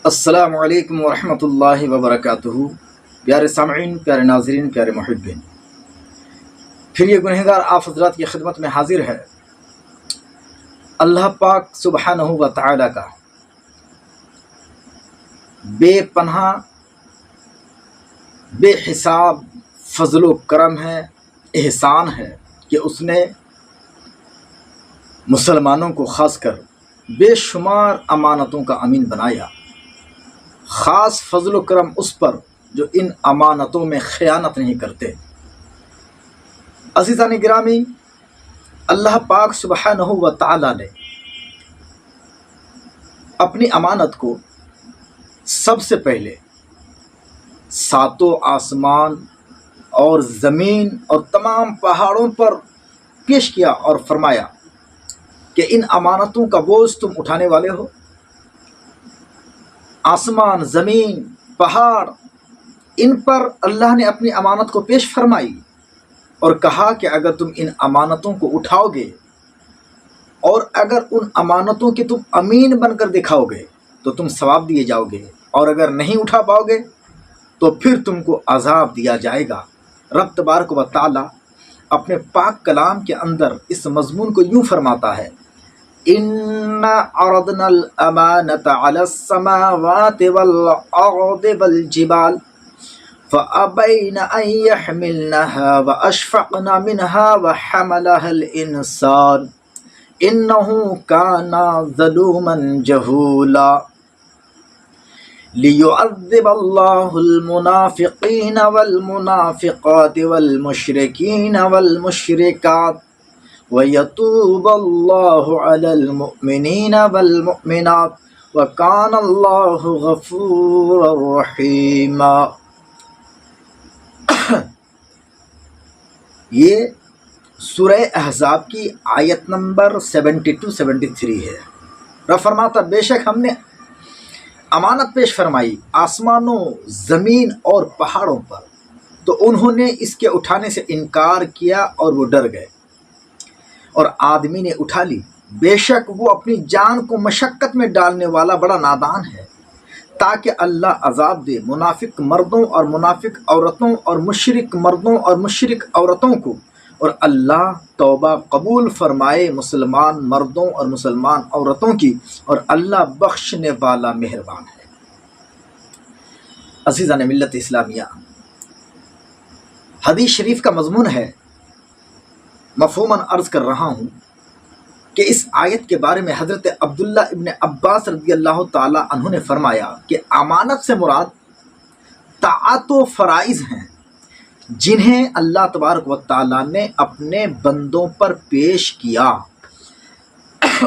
السلام علیکم ورحمۃ اللہ وبرکاتہ۔ پیارے سامعین، پیارے ناظرین، پیارے محبین، پھر یہ گنہگار آپ حضرات کی خدمت میں حاضر ہے اللہ پاک سبحانہ و تعالی کا بے پناہ بے حساب فضل و کرم ہے، احسان ہے کہ اس نے مسلمانوں کو خاص کر بے شمار امانتوں کا امین بنایا۔ خاص فضل و کرم اس پر جو ان امانتوں میں خیانت نہیں کرتے۔ عزیزان گرامی، اللہ پاک سبحانہ و تعالی نے اپنی امانت کو سب سے پہلے ساتوں آسمان اور زمین اور تمام پہاڑوں پر پیش کیا اور فرمایا کہ ان امانتوں کا بوجھ تم اٹھانے والے ہو۔ آسمان، زمین، پہاڑ، ان پر اللہ نے اپنی امانت کو پیش فرمائی اور کہا کہ اگر تم ان امانتوں کو اٹھاؤ گے اور اگر ان امانتوں کے تم امین بن کر دکھاؤ گے تو تم ثواب دیے جاؤ گے، اور اگر نہیں اٹھا پاؤ گے تو پھر تم کو عذاب دیا جائے گا۔ رب تبارک و تعالی اپنے پاک کلام کے اندر اس مضمون کو یوں فرماتا ہے: اِنَّا عَرَضْنَا الْأَمَانَةَ عَلَى السَّمَاوَاتِ وَالْأَرْضِ وَالْجِبَالِ فَأَبَيْنَ أَن يَحْمِلْنَهَا وَأَشْفَقْنَ مِنْهَا وَحَمَلَهَا الْإِنسَانُ إِنَّهُ كَانَ ظَلُومًا جَهُولًا لِيُعَذِّبَ اللَّهُ الْمُنَافِقِينَ وَالْمُنَافِقَاتِ وَالْمُشْرِكِينَ وَالْمُشْرِكَاتِ وَيَتُوبَ اللَّهُ عَلَى الْمُؤْمِنِينَ وَالْمُؤْمِنَاتِ وَكَانَ اللَّهُ غَفُورًا رَحِيمًا۔ یہ سورہ احزاب کی آیت نمبر 72-73 ہے۔ رب فرماتا بے شک ہم نے امانت پیش فرمائی آسمانوں، زمین اور پہاڑوں پر، تو انہوں نے اس کے اٹھانے سے انکار کیا اور وہ ڈر گئے، اور آدمی نے اٹھا لی۔ بے شک وہ اپنی جان کو مشقت میں ڈالنے والا بڑا نادان ہے، تاکہ اللہ عذاب دے منافق مردوں اور منافق عورتوں اور مشرک مردوں اور مشرک عورتوں کو، اور اللہ توبہ قبول فرمائے مسلمان مردوں اور مسلمان عورتوں کی، اور اللہ بخشنے والا مہربان ہے۔ عزیزان ملت اسلامیہ، حدیث شریف کا مضمون ہے، مفہوماً عرض کر رہا ہوں کہ اس آیت کے بارے میں حضرت عبداللہ ابن عباس رضی اللہ تعالی عنہ نے فرمایا کہ امانت سے مراد طاعت و فرائض ہیں جنہیں اللہ تبارک و تعالی نے اپنے بندوں پر پیش کیا۔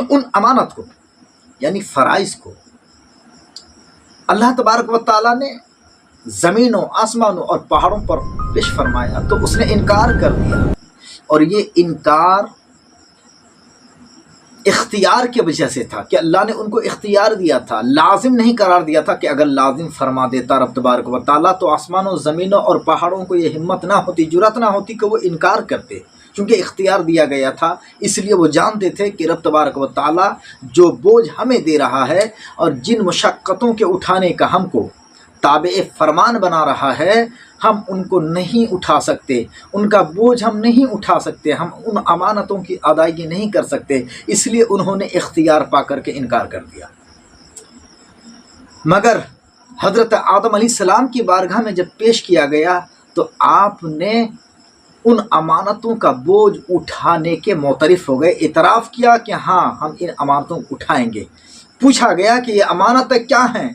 ان امانت کو یعنی فرائض کو اللہ تبارک و تعالی نے زمینوں، آسمانوں اور پہاڑوں پر پیش فرمایا تو اس نے انکار کر دیا، اور یہ انکار اختیار کی وجہ سے تھا کہ اللہ نے ان کو اختیار دیا تھا، لازم نہیں قرار دیا تھا کہ اگر لازم فرما دیتا رب تبارک و تعالیٰ تو آسمانوں، زمینوں اور پہاڑوں کو یہ ہمت نہ ہوتی، جرأت نہ ہوتی کہ وہ انکار کرتے، کیونکہ اختیار دیا گیا تھا۔ اس لیے وہ جانتے تھے کہ رب تبارک و تعالیٰ جو بوجھ ہمیں دے رہا ہے اور جن مشقتوں کے اٹھانے کا ہم کو تابع فرمان بنا رہا ہے، ہم ان کو نہیں اٹھا سکتے، ان کا بوجھ ہم نہیں اٹھا سکتے، ہم ان امانتوں کی ادائیگی نہیں کر سکتے، اس لیے انہوں نے اختیار پا کر کے انکار کر دیا۔ مگر حضرت آدم علیہ السلام کی بارگاہ میں جب پیش کیا گیا تو آپ نے ان امانتوں کا بوجھ اٹھانے کے معترف ہو گئے، اعتراف کیا کہ ہاں ہم ان امانتوں کو اٹھائیں گے۔ پوچھا گیا کہ یہ امانتیں کیا ہیں،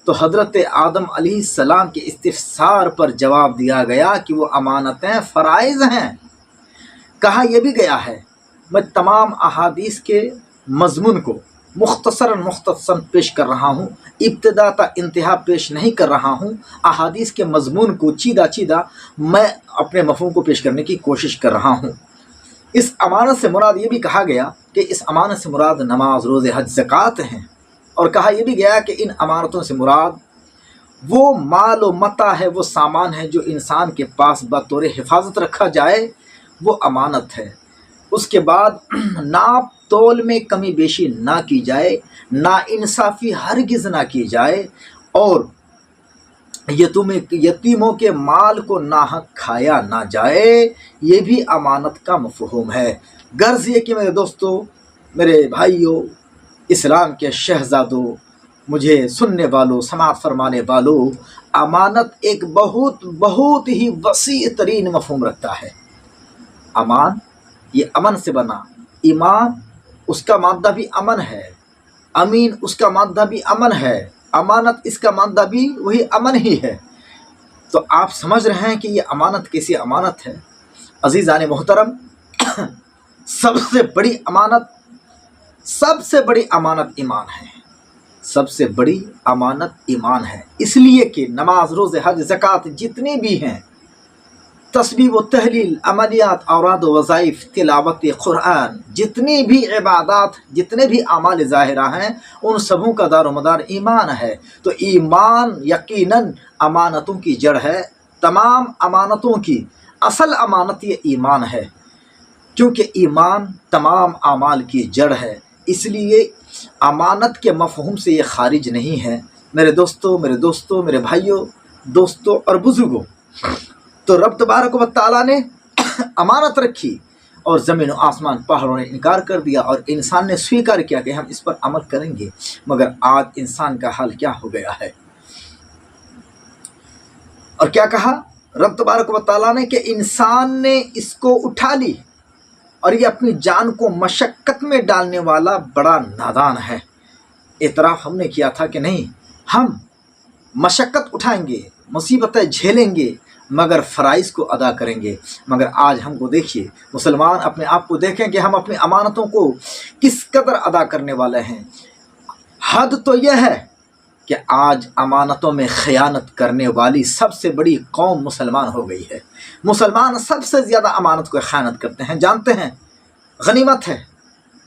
تو حضرت آدم علیہ السلام کے استفسار پر جواب دیا گیا کہ وہ امانتیں فرائض ہیں۔ کہا یہ بھی گیا ہے، میں تمام احادیث کے مضمون کو مختصراً پیش کر رہا ہوں، ابتدا تا انتہا پیش نہیں کر رہا ہوں، احادیث کے مضمون کو چیدہ میں اپنے مفہوم کو پیش کرنے کی کوشش کر رہا ہوں۔ اس امانت سے مراد یہ بھی کہا گیا کہ اس امانت سے مراد نماز، روزے، حج، زکوٰۃ ہیں، اور کہا یہ بھی گیا کہ ان امانتوں سے مراد وہ مال و متاع ہے، وہ سامان ہے جو انسان کے پاس بطور حفاظت رکھا جائے، وہ امانت ہے۔ اس کے بعد ناپ तौल में कमी बेशी ना की जाए, ना इंसाफी हरगिज़ ना की जाए, और यतीमों के माल को नाहक खाया ना जाए, ये भी अमानत का मफ़हूम है। गर्ज़ ये कि मेरे दोस्तों, मेरे भाइयों, इस्लाम के शहज़ादों, मुझे सुनने वालों, समाअत फरमाने वालों, अमानत एक बहुत बहुत ही वसी तरीन मफ़हूम रखता है। अमान, ये अमन से बना, ईमान उसका मादा भी अमन है, अमीन उसका मादा भी अमन है, अमानत इसका मादा भी वही अमन ही है। तो आप समझ रहे हैं कि ये अमानत कैसी अमानत है। अज़ीज़ान मोहतरम, सबसे बड़ी अमानत ईमान है, सबसे बड़ी अमानत ईमान है। इसलिए कि नमाज, रोज़े, हज, ज़कात जितनी भी हैं, तस्बीह व तहलील, अमलियात, औराद वज़ाइफ, तिलावत क़ुरआन, जितनी भी इबादत, जितने भी अमाल ज़ाहिरा हैं, उन सबों का दारोमदार ईमान है। तो ईमान यकीनन अमानतों की जड़ है। तमाम अमानतों की असल अमानत ये ईमान है, क्योंकि ईमान तमाम अमाल की जड़ है। इसलिए अमानत के मफ़हूम से ये खारिज नहीं है। मेरे दोस्तों, मेरे भाइयों, दोस्तों और बुज़ुर्गों, तो रब तबारक व तआला ने अमानत रखी और ज़मीन और आसमान, पहाड़ों ने इनकार कर दिया और इंसान ने स्वीकार किया कि हम इस पर अमल करेंगे। मगर आज इंसान का हाल क्या हो गया है। और क्या कहा रब तबारक व तआला ने कि इंसान ने इसको उठा ली और ये अपनी जान को मशक्क़त में डालने वाला बड़ा नादान है। इतराफ़ हमने किया था कि नहीं, हम मशक्क़त उठाएंगे, मुसीबतें झेलेंगे, मगर फ़राइज़ को अदा करेंगे। मगर आज हमको देखिए, मुसलमान अपने आप को देखें कि हम अपनी अमानतों को किस कदर अदा करने वाले हैं। हद तो यह है कि आज अमानतों में ख़यानत करने वाली सबसे बड़ी कौम मुसलमान हो गई है। मुसलमान सबसे ज़्यादा अमानत को ख़यानत करते हैं। जानते हैं, गनीमत है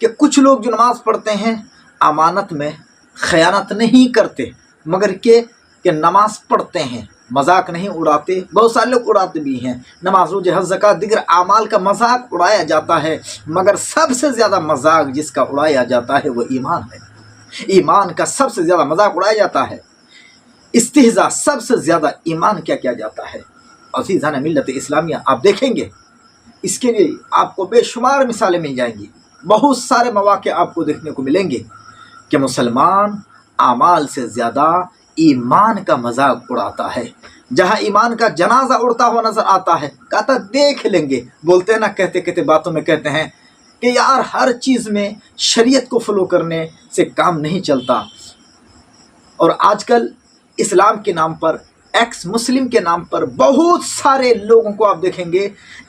कि कुछ लोग जो नमाज़ पढ़ते हैं अमानत में ख़यानत नहीं करते, मगर के नमाज़ पढ़ते हैं, मजाक नहीं उड़ाते। बहुत सारे लोग उड़ाते भी हैं। नमाज, रोज़े, हज, ज़कात, दिगर आमाल का मजाक उड़ाया जाता है, मगर सबसे ज़्यादा मजाक जिसका उड़ाया जाता है वो ईमान है। ईमान का सबसे ज़्यादा मजाक उड़ाया जाता है। इस्तिहज़ा सबसे ज़्यादा ईमान क्या किया जाता है। अज़ीज़ान मिल्लत इस्लामिया, आप देखेंगे इसके लिए आपको बेशुमार मिसालें मिल जाएंगी। बहुत सारे मौक़े आपको देखने को मिलेंगे कि मुसलमान आमाल से ज़्यादा ईमान का मजाक उड़ाता है। जहाँ ईमान का जनाजा उड़ता हुआ नज़र आता है, कहता देख लेंगे। बोलते हैं ना, कहते कहते बातों में कहते हैं कि यार हर चीज़ में शरीयत को फॉलो करने से काम नहीं चलता। और आजकल इस्लाम के नाम पर, एक्स मुस्लिम के नाम पर बहुत सारे लोगों को आप देखेंगे,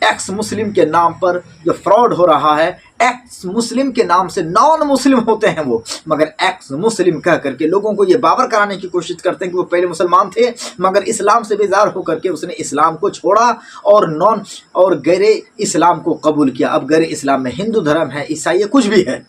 एक्स मुस्लिम के नाम पर जो फ्रॉड हो रहा है। एक्स मुस्लिम के नाम से नॉन मुस्लिम होते हैं वो, मगर एक्स मुस्लिम कह करके लोगों को ये बावर कराने की कोशिश करते हैं कि वो पहले मुसलमान थे, मगर इस्लाम से बेजार होकर के उसने इस्लाम को छोड़ा और गैर इस्लाम को कबूल किया। अब गैर इस्लाम में हिंदू धर्म है, ईसाई कुछ भी है,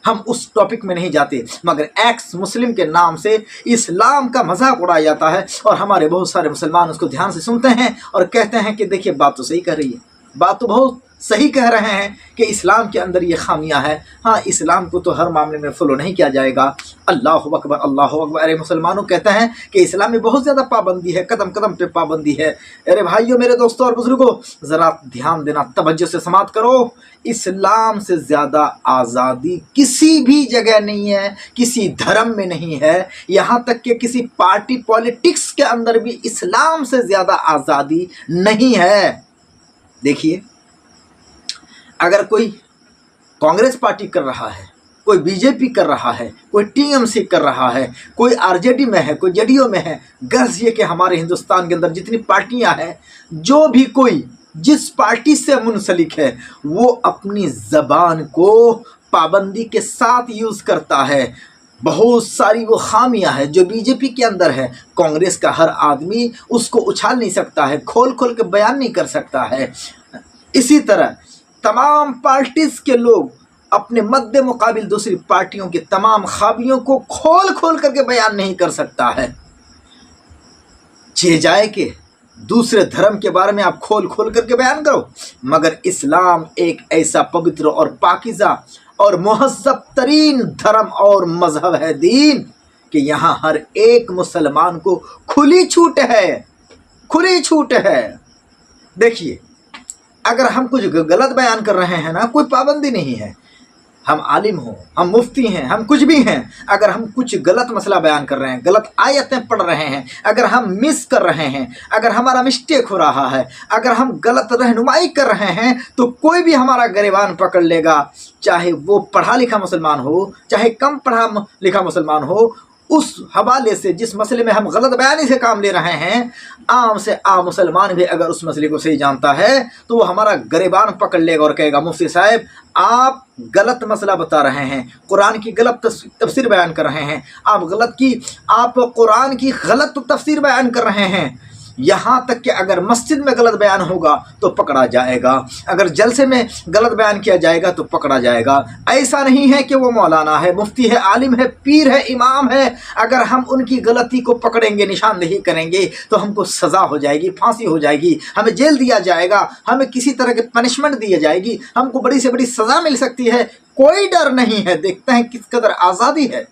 हम उस टॉपिक में नहीं जाते, मगर एक्स मुस्लिम के नाम से इस्लाम का मजाक उड़ाया जाता है। और हमारे बहुत सारे मुसलमान उसको ध्यान से सुनते हैं और कहते हैं कि देखिए बात तो सही कर रही है, बात तो बहुत सही कह रहे हैं कि इस्लाम के अंदर ये खामियां है। हाँ, इस्लाम को तो हर मामले में फॉलो नहीं किया जाएगा। अल्लाह अकबर, अल्लाह अकबर। अरे मुसलमानों, कहते हैं कि इस्लाम में बहुत ज़्यादा पाबंदी है, कदम कदम पे पाबंदी है। अरे भाइयों, मेरे दोस्तों और बुजुर्गों, ज़रा ध्यान देना, तवज्जो से समात करो। इस्लाम से ज़्यादा आज़ादी किसी भी जगह नहीं है, किसी धर्म में नहीं है, यहाँ तक कि किसी पार्टी पॉलिटिक्स के अंदर भी इस्लाम से ज़्यादा आज़ादी नहीं है। देखिए, अगर कोई कांग्रेस पार्टी कर रहा है, कोई बीजेपी कर रहा है, कोई टीएमसी कर रहा है, कोई आरजेडी में है, कोई जेडीयू में है, गर्ज ये कि हमारे हिंदुस्तान के अंदर जितनी पार्टियां हैं, जो भी कोई जिस पार्टी से मुंसलिक है, वो अपनी ज़बान को पाबंदी के साथ यूज़ करता है। बहुत सारी वो खामियां हैं जो बीजेपी के अंदर है। कांग्रेस का हर आदमी उसको उछाल नहीं सकता है, खोल खोल के बयान नहीं कर सकता है। इसी तरह तमाम पार्टीज के लोग अपने मद्दे मुकाबिल दूसरी पार्टियों की तमाम खामियों को खोल खोल करके बयान नहीं कर सकता है। जे जाए कि दूसरे धर्म के बारे में आप खोल खोल करके बयान करो, मगर इस्लाम एक ऐसा पवित्र और पाकीज़ा और मुहज़्ज़ब तरीन धर्म और मज़हब है, दीन, कि यहाँ हर एक मुसलमान को खुली छूट है, खुली छूट है। देखिए, अगर हम कुछ गलत बयान कर रहे हैं ना, कोई पाबंदी नहीं है, हम आलिम हो, हम मुफ्ती हैं, हम कुछ भी हैं, अगर हम कुछ गलत मसला बयान कर रहे हैं, गलत आयतें पढ़ रहे हैं, अगर हम मिस कर रहे हैं, अगर हमारा मिस्टेक हो रहा है, अगर हम गलत रहनुमाई कर रहे हैं, तो कोई भी हमारा गिरबान पकड़ लेगा, चाहे वो पढ़ा लिखा मुसलमान हो, चाहे कम पढ़ा लिखा मुसलमान हो। उस हवाले से जिस मसले में हम गलत बयानी से काम ले रहे हैं, आम से आम मुसलमान भी अगर उस मसले को सही जानता है तो वो हमारा गिरबान पकड़ लेगा और कहेगा, मुफ्ती साहब आप गलत मसला बता रहे हैं, कुरान की गलत तफसीर बयान कर रहे हैं, आप कुरान की गलत तफसीर बयान कर रहे हैं। यहाँ तक कि अगर मस्जिद में गलत बयान होगा तो पकड़ा जाएगा, अगर जलसे में गलत बयान किया जाएगा तो पकड़ा जाएगा। ऐसा नहीं है कि वो मौलाना है, मुफ्ती है, आलिम है, पीर है, इमाम है, अगर हम उनकी गलती को पकड़ेंगे, निशानदेही करेंगे तो हमको सज़ा हो जाएगी, फांसी हो जाएगी, हमें जेल दिया जाएगा, हमें किसी तरह की पनिशमेंट दी जाएगी, हमको बड़ी से बड़ी सज़ा मिल सकती है। कोई डर नहीं है। देखते हैं किस कदर आज़ादी है।